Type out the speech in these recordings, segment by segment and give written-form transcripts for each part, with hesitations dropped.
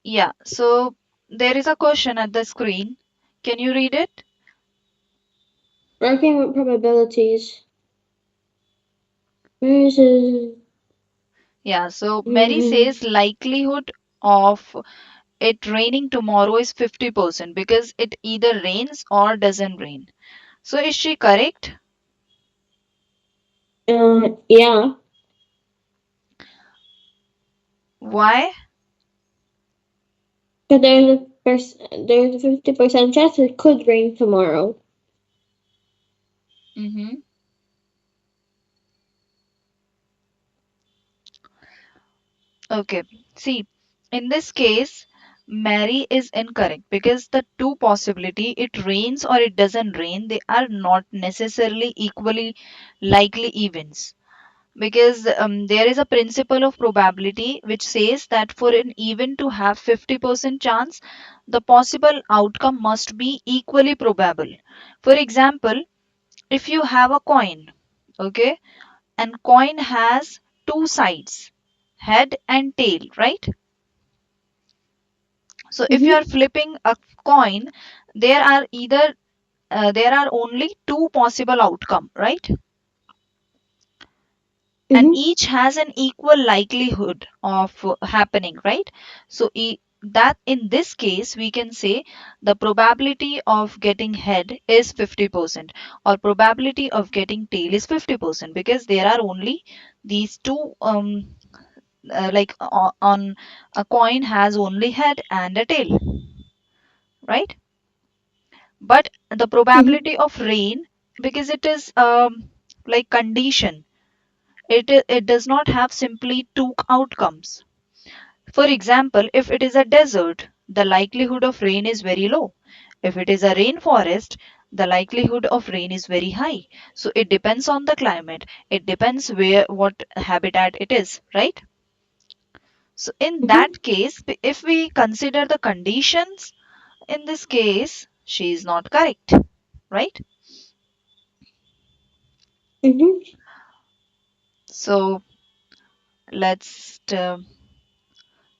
Yeah, so there is a question at the screen. Can you read it? Working with probabilities. Where is it? Yeah, so Mary Mm-hmm. says likelihood of it raining tomorrow is 50% because it either rains or doesn't rain. So is she correct? Yeah. Why? But there's a 50% chance it could rain tomorrow. Mm-hmm. Okay. See, in this case, Mary is incorrect because the two possibility, it rains or it doesn't rain, they are not necessarily equally likely events. Because there is a principle of probability which says that for an event to have 50% chance, the possible outcome must be equally probable. For example, if you have a coin, okay, and coin has two sides, head and tail, right? So if you are Mm-hmm. flipping a coin, there are there are only two possible outcome, right? And Mm-hmm. each has an equal likelihood of happening, right? So that in this case we can say the probability of getting head is 50% or probability of getting tail is 50% because there are only these two on a coin has only head and a tail, right? But the Mm-hmm. probability of rain, because it is like condition, it does not have simply two outcomes. For example, if it is a desert, the likelihood of rain is very low. If it is a rainforest, the likelihood of rain is very high. So it depends on the climate. It depends where what habitat it is, right? So in Mm-hmm. that case, if we consider the conditions, in this case, she is not correct, right? Mm-hmm. So let's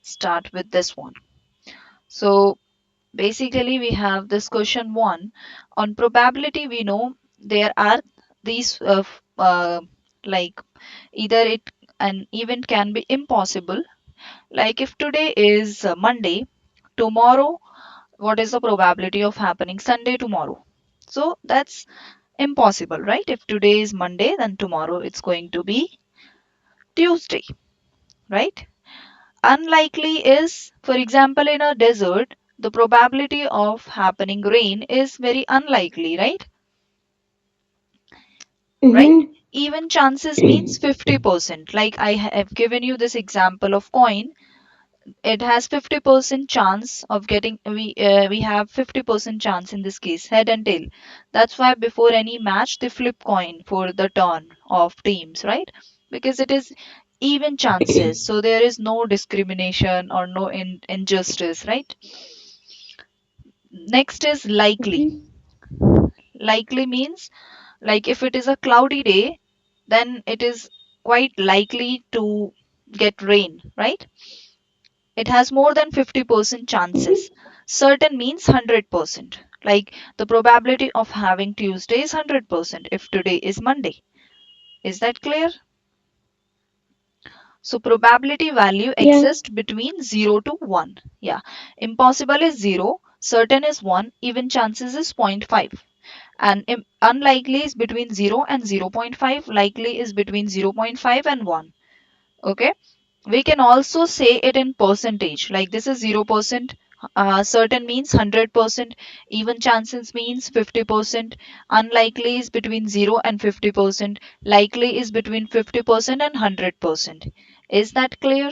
start with this one. So basically, we have this question one. On probability, we know there are these like either an event can be impossible. Like if today is Monday, tomorrow, what is the probability of happening Sunday tomorrow? So that's impossible, right? If today is Monday, then tomorrow it's going to be Tuesday, right? Unlikely is, for example, in a desert, the probability of happening rain is very unlikely, right? Right? Mm-hmm. Even chances means 50%. Like I have given you this example of coin. It has 50% chance of getting, we have 50% chance in this case, head and tail. That's why before any match, they flip coin for the turn of teams, right? Because it is even chances. So there is no discrimination or no injustice, right? Next is likely. Mm-hmm. Likely means like if it is a cloudy day, then it is quite likely to get rain, right? It has more than 50% chances. Mm-hmm. Certain means 100%. Like the probability of having Tuesday is 100% if today is Monday. Is that clear? So probability value Yeah. exists between 0 to 1. Yeah. Impossible is 0, certain is 1, even chances is zero point 0.5. And unlikely is between 0 and 0.5, likely is between zero point 0.5 and 1. Okay, we can also say it in percentage, like this is 0%, certain means 100%, even chances means 50%, unlikely is between 0 and 50%, likely is between 50% and 100%. Is that clear?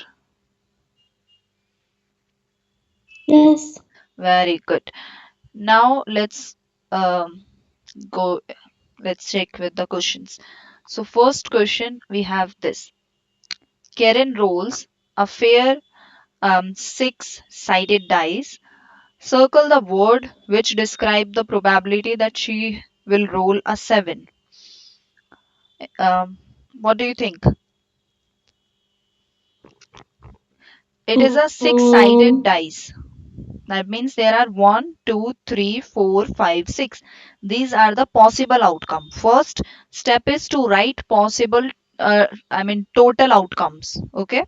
Yes. Very good. Now um, go let's check with the questions. So first question we have this. Karen rolls a fair six-sided dice. Circle the word which describe the probability that she will roll a 7. Um, what do you think? It is a six-sided Um, dice. That means there are one, 2, 3, 4, 5, 6. These are the possible outcome. First step is to write possible, total outcomes. Okay.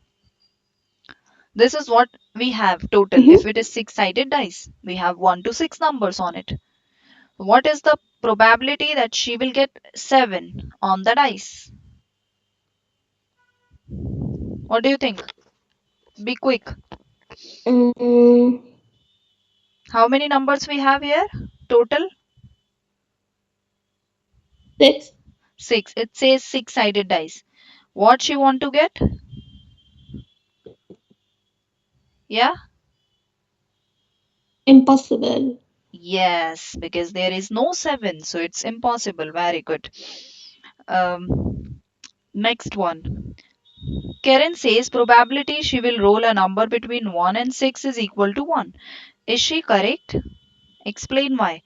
This is what we have total. If mhm. it is six-sided dice, we have 1 to 6 numbers on it. What is the probability that she will get 7 on the dice? What do you think? Be quick. Um, How many numbers we have here? Total 6. 6. It says six-sided dice. What she want to get? Yeah? Impossible. Yes, because there is no 7, so it's impossible. Very good. Next one. Karen says probability she will roll a number between 1 and 6 is equal to 1. Is she correct? Explain why.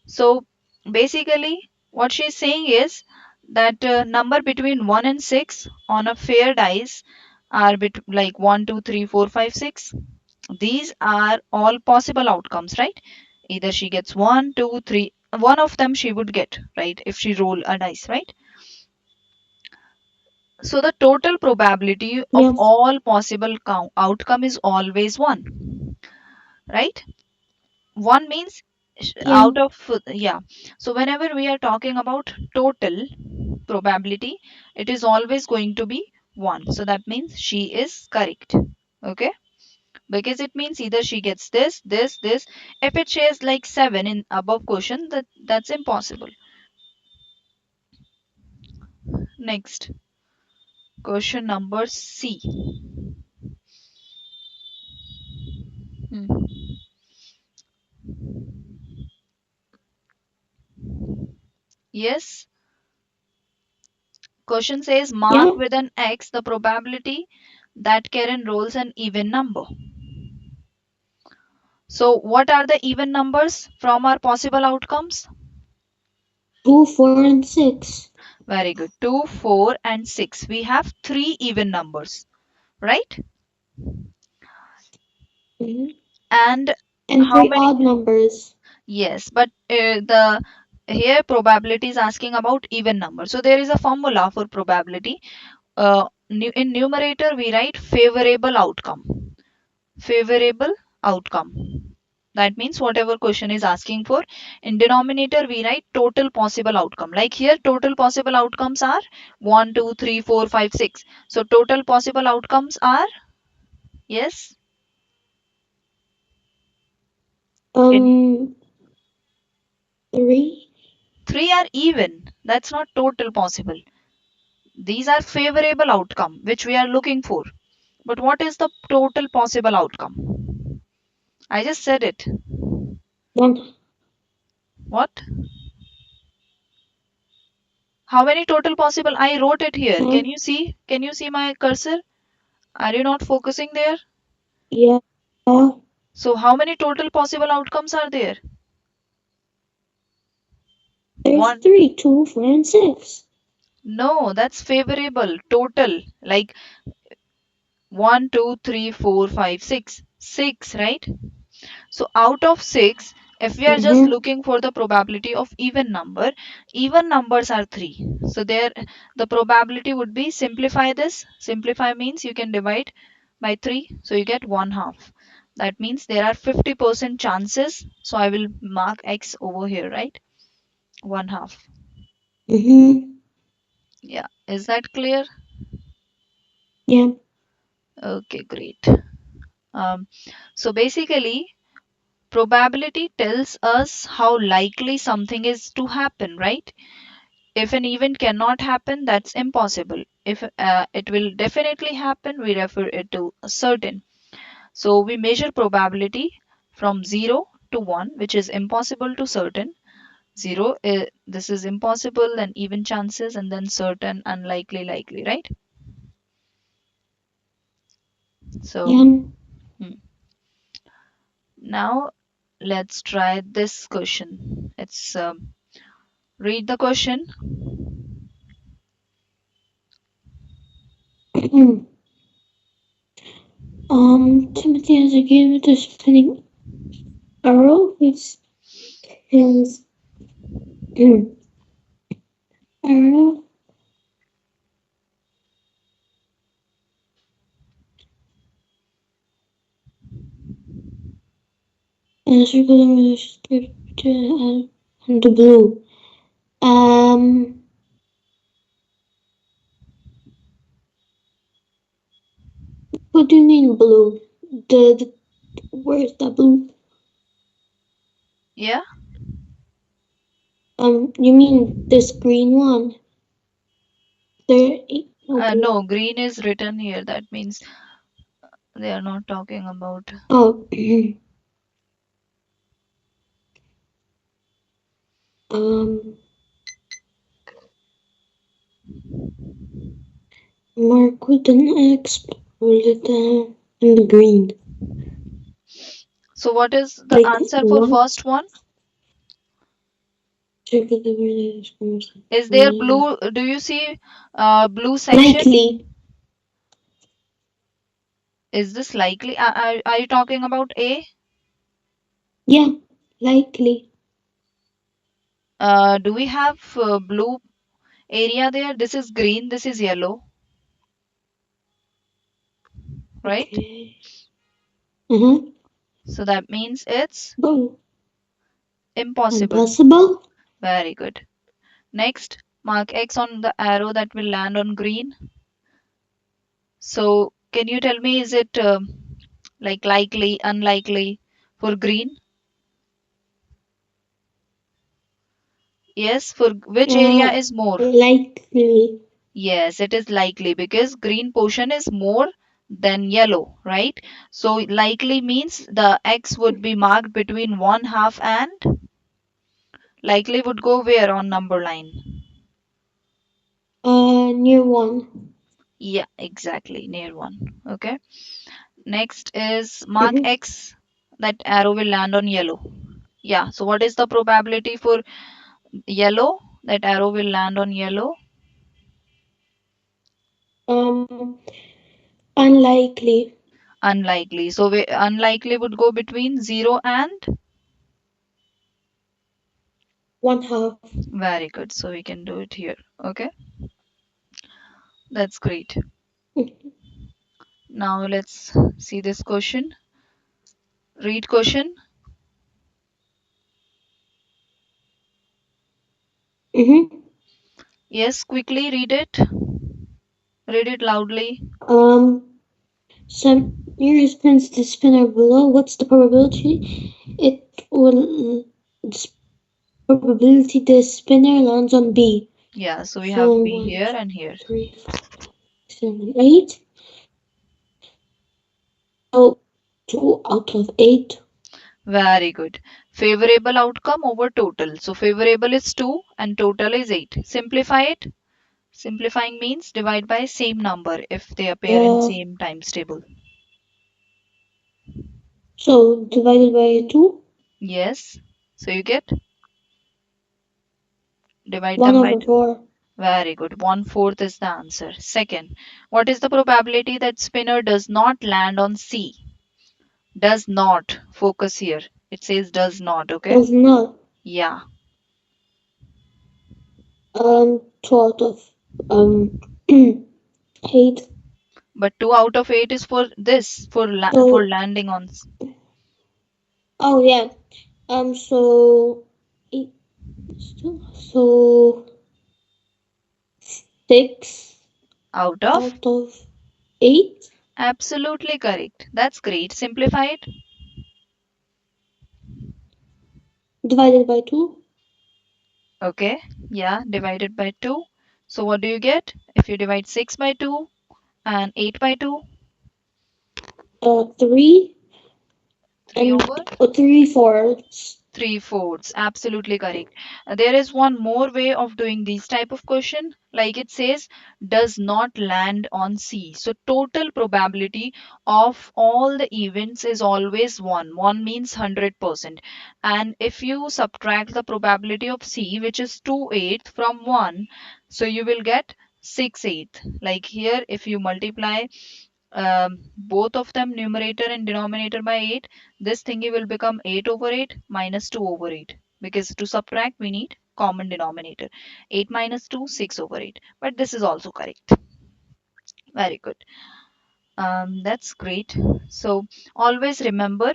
So basically, what she's saying is that number between 1 and 6 on a fair dice are like 1, 2, 3, 4, 5, 6. These are all possible outcomes, right? Either she gets 1, 2, 3. One of them she would get, right? If she roll a dice, right? So the total probability of Yeah. all possible outcome is always 1, right? 1 means Yeah. out of, yeah. So whenever we are talking about total probability, it is always going to be 1. So that means she is correct. Okay? Because it means either she gets this, this, this. If it shares like 7 in above question, that's impossible. Next, question number C. Hmm. Yes, question says Yeah. mark with an X the probability that Karen rolls an even number. So what are the even numbers from our possible outcomes? 2, 4, and 6. Very good. 2, 4, and 6. We have three even numbers, right? Mhm. And And how 3 many? odd numbers. Yes, but the here probability is asking about even number. So there is a formula for probability. In numerator, we write favorable outcome. Favorable outcome. That means whatever question is asking for. In denominator, we write total possible outcome. Like here, total possible outcomes are 1, 2, 3, 4, 5, 6. So total possible outcomes are, yes, can you, Um, 3. 3 are even. That's not total possible. These are favorable outcome which we are looking for. But what is the total possible outcome? I just said it. One. What? How many total possible? I wrote it here. Can Huh? you see? Can you see my cursor? Are you not focusing there? Yeah. So how many total possible outcomes are there? There's One. 3, 2, 4, and 6. No, that's favorable. Total. Like one, 2, 3, 4, 5, 6. 6, right? So out of 6, if we are just Mm-hmm. looking for the probability of even numbers are 3. So there the probability would be, simplify this. Simplify means you can divide by 3. So you get 1 half. That means there are 50% chances. So I will mark X over here, right? 1 half. Mm-hmm. Yeah. Is that clear? Yeah. Okay, great. Um, so basically, probability tells us how likely something is to happen, right? If an event cannot happen, that's impossible. If it will definitely happen, we refer it to a certain. So we measure probability from 0 to 1, which is impossible to certain. 0, this is impossible, and even chances, and then certain, unlikely, likely, right? So Yeah. hmm. Now let's try this question. It's read the question. Timothy has a game with a spinning arrow. His arrow and a circle over the strip and the blue. Um, what do you mean blue? The where's the blue? Yeah. You mean this green one? There ain't no No, blue. green is written here. That means they are not talking about. Oh, um, mark with an X, roll it down in the green. So what is the Like answer for one first one? circle the word is Is there blue? Do you see blue section? likely. Is this likely? Are you talking about A? Yeah, likely. Do we have blue area there? This is green, this is yellow, right? Okay. Uh-huh. So that means it's Oh, impossible. impossible? Very good. Next, mark X on the arrow that will land on green. So can you tell me, is it like likely, unlikely for green? Yes, for which area Uh, is more? likely. Yes, it is likely because green portion is more than yellow, right? So likely means the X would be marked between one half and likely would go where on number line? Near one. Yeah, exactly, near one. Okay. Next is mark Mm-hmm. X, that arrow will land on yellow. Yeah, so what is the probability for yellow? That arrow will land on yellow. Um, unlikely. Unlikely. So unlikely would go between 0 and One half. very good. So we can do it here. Okay, that's great. Now let's see this question. Read question. Mm-hmm. Yes, quickly read it. Read it loudly. Some near spins the spinner below. What's the probability? It will. The probability the spinner lands on B. Yeah, so we So have B one, here two, and here. three, 7, 8. So 2 out of 8. Very good. Favorable outcome over total. So favorable is 2 and total is 8. Simplify it. Simplifying means divide by same number if they appear in Uh, same times table. so divided by 2, Yes. So you get divide 1 them by over 2. 4. Very good. One fourth is the answer. Second, what is the probability that spinner does not land on C? Does not. Focus here. It says does not, okay? Does not. Yeah. 2 out of 8. But 2 out of 8 is for this, for So, landing on oh yeah. So 8 still. So 6 out of. out of 8 Absolutely correct. That's great. Simplify it. divided by 2. Okay. Yeah, divided by 2. So what do you get? If you divide 6 by 2 and 8 by 2, 3 3 and over 3/4. 3/4. Absolutely correct. There is one more way of doing these type of question. Like it says, does not land on C. So total probability of all the events is always 1. 1 means 100%. And if you subtract the probability of C, which is 2/8 from 1, so you will get 6/8. Like here, if you multiply both of them numerator and denominator by 8, this thingy will become 8 over 8 minus 2 over 8, because to subtract we need common denominator. 8 minus 2, 6 over 8. But this is also correct. Very good. That's great. So always remember,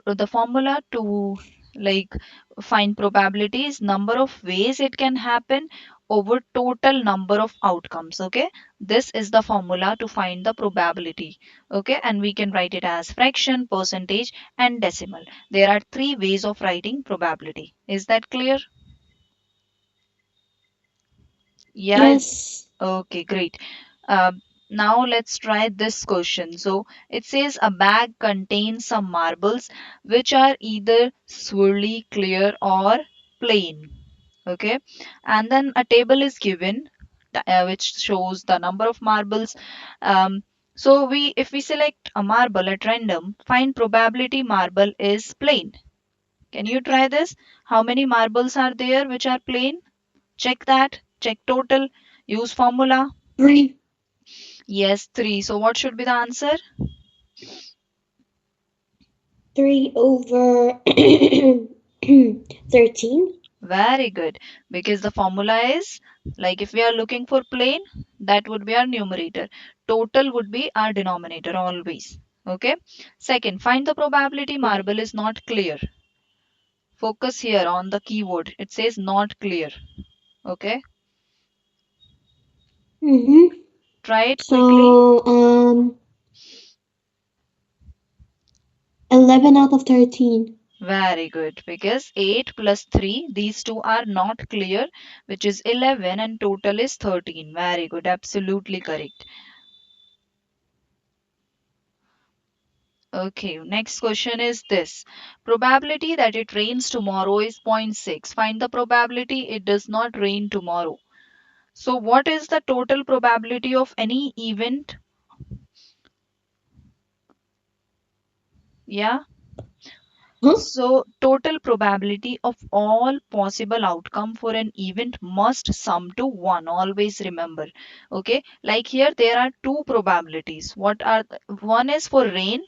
the formula to like find probability is number of ways it can happen over total number of outcomes. Okay, this is the formula to find the probability. Okay, and we can write it as fraction, percentage, and decimal. There are three ways of writing probability. Is that clear? Yeah. Yes. Okay, great. Now let's try this question. So it says a bag contains some marbles which are either swirly, clear, or plain. Okay, and then a table is given which shows the number of marbles. Um, so if we select a marble at random, find probability marble is plain. Can you try this? How many marbles are there which are plain? Check that. Check total. Use formula. Three. Yes, 3. So what should be the answer? 3 over 13. Very good. Because the formula is, like, if we are looking for plane, that would be our numerator. Total would be our denominator always. Okay. Second, find the probability marble is not clear. Focus here on the keyword. It says not clear. Okay. Mm-hmm. Try it quickly. So, 11 out of 13. Very good. Because 8 plus 3, these two are not clear, which is 11, and total is 13. Very good. Absolutely correct. Okay, next question is this. Probability that it rains tomorrow is zero point 0.6. Find the probability it does not rain tomorrow. So what is the total probability of any event? Yeah. Huh? So total probability of all possible outcome for an event must sum to 1. Always remember. Okay. Like here there are two probabilities. One is for rain,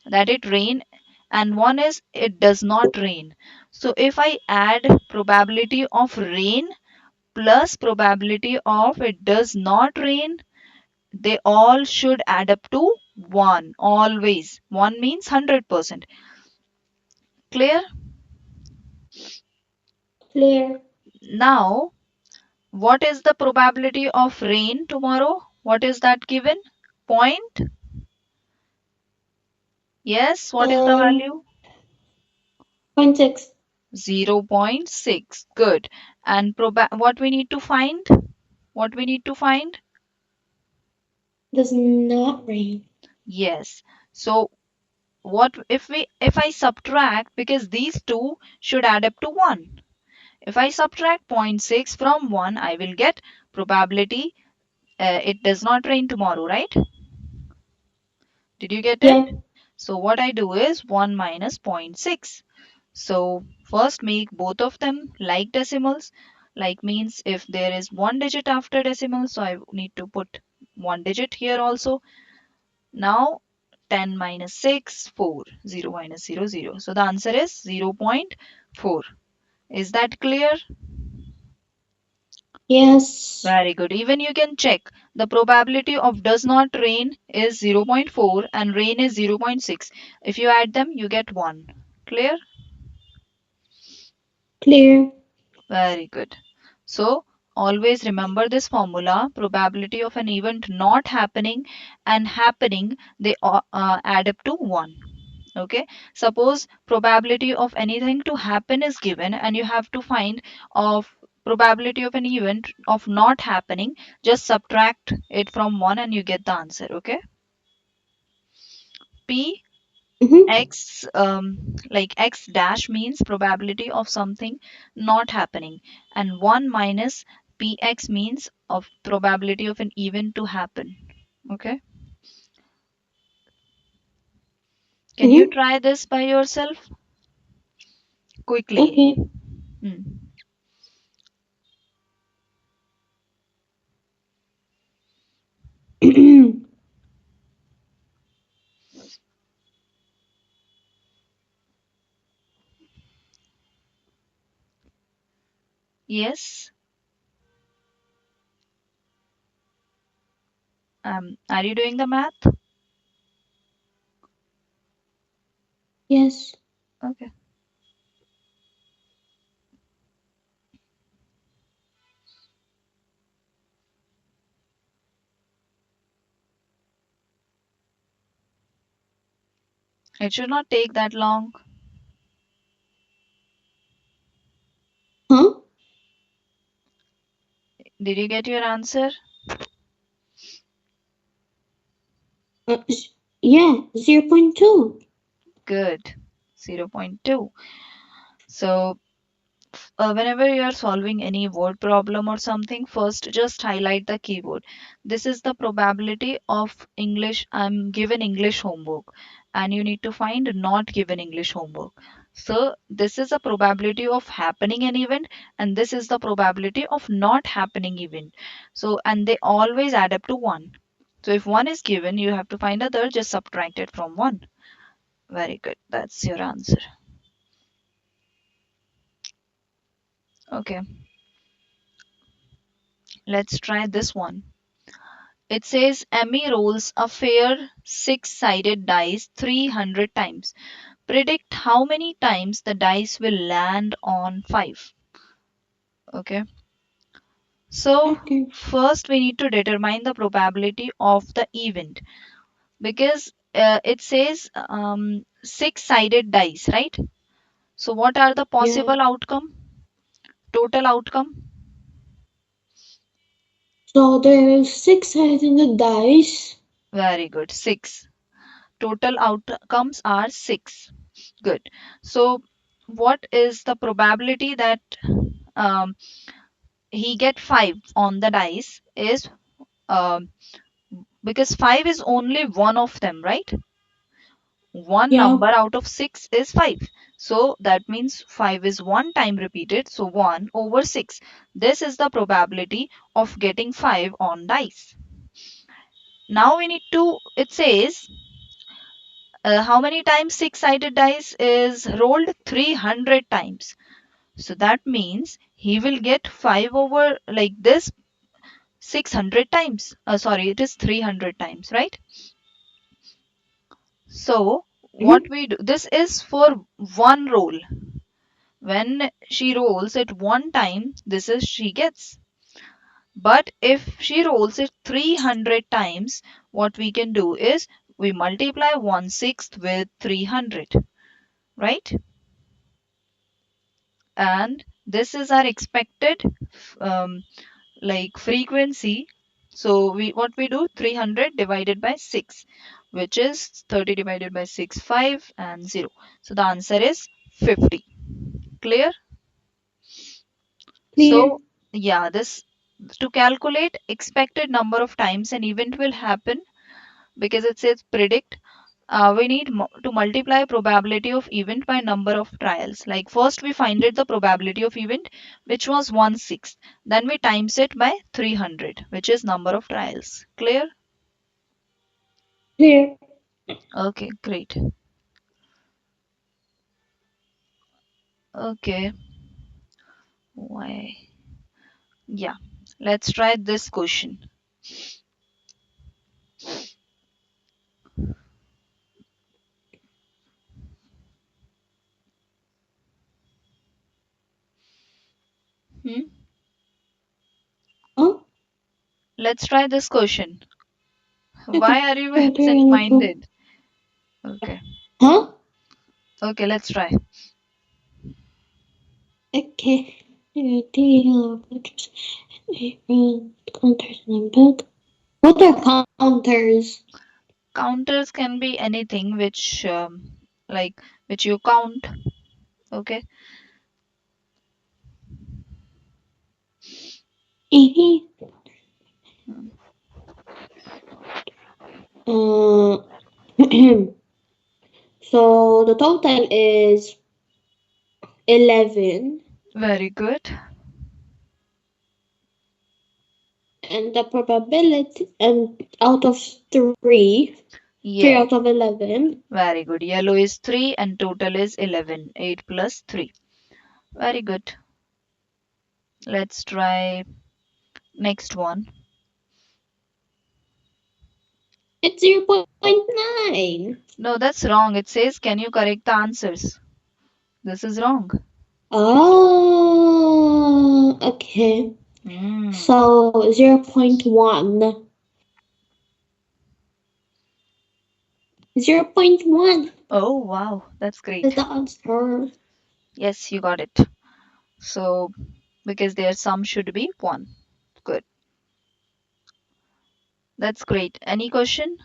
that it rain, and one is it does not rain. So if I add probability of rain plus probability of it does not rain, they all should add up to 1. Always 1 means 100%. Clear? Clear. Now what is the probability of rain tomorrow? What is that given? Point. Yes, what is the Um, value? point 6. 0 0.6. Good. And what we need to find? What we need to find? Does not rain. Yes. So what if I subtract, because these two should add up to 1. If I subtract zero point 0.6 from 1, I will get probability it does not rain tomorrow, right? Did you get it? Yeah. So what I do is 1 minus zero point 0.6. So first make both of them like decimals. Like means if there is one digit after decimal, so I need to put one digit here also. Now 10 minus 6, 4. 0 minus 0, 0. So the answer is 0 0.4. Is that clear? Yes. Very good. Even you can check. The probability of does not rain is 0 0.4 and rain is 0 0.6. If you add them, you get 1. Clear? Clear. Very good. So always remember this formula. Probability of an event not happening and happening, they add up to 1. Okay. Suppose probability of anything to happen is given and you have to find of probability of an event of not happening. Just subtract it from 1 and you get the answer. Okay. P Mm-hmm. x like x dash means probability of something not happening, and 1 minus px means of probability of an event to happen. Okay, can you Mm-hmm. try this by yourself quickly? Okay. Hmm. Yes. Are you doing the math? Yes. Okay. It should not take that long. Huh? Did you get your answer? Uh, z- yeah, 0.2. Good. 0.2. So whenever you are solving any word problem or something, first just highlight the keyword. This is the probability of English. I'm given English homework, and you need to find not given English homework. So this is a probability of happening an event, and this is the probability of not happening event. So and they always add up to 1. So if 1 is given, you have to find other, just subtract it from 1. Very good. That's your answer. Okay, let's try this one. It says Emmy rolls a fair six-sided dice 300 times. Predict how many times the dice will land on 5. Okay. So Okay. first we need to determine the probability of the event because it says six-sided dice, right? So what are the Yeah. possible outcome? Total outcome? So there's 6 sides in the dice. Very good. 6. Total outcomes are 6. Good. So what is the probability that um, he get 5 on the dice is um, because 5 is only one of them, right? One Yeah. number out of 6 is 5. So that means 5 is one time repeated. So 1 over 6. This is the probability of getting 5 on dice. Now we need to, it says how many times six-sided dice is rolled? 300 times. So that means he will get 5 over like this 600 times. Sorry, it is 300 times, right? So what Mhm. we do, this is for one roll. When she rolls it one time, this is she gets. But if she rolls it 300 times, what we can do is we multiply 1/6 with 300, right? And this is our expected um, like frequency. So we what we do 300 divided by 6, which is 30 divided by 6, 5 and 0. So the answer is 50. Clear? Clear. So yeah, this to calculate expected number of times an event will happen because it says predict. We need to multiply probability of event by number of trials. Like first we find it the probability of event, which was 1/6. Then we times it by 300, which is number of trials. Clear? Clear. Okay, great. Okay, why? Yeah, let's try this question. Hmm? Huh? Let's try this question. Why Okay. are you Sure, there, no problem. absent-minded? Okay, Huh? okay, let's try. Okay. Hello, letters. Counters in a book. What are counters? Counters can be anything which, like, which you count. Okay, uh, so the total is 11, very good. and the probability, and out of 3, 3 Yes, out of 11. very good. Yellow is 3 and total is 11. 8 plus 3. Very good. Let's try next one. It's 0.9. No, that's wrong. It says, can you correct the answers? This is wrong. Oh, okay. Hmm. So 0.1. 0.1 Oh, wow. That's is great. the answer. Yes, you got it. So, because their sum should be 1. Good. That's great. Any question?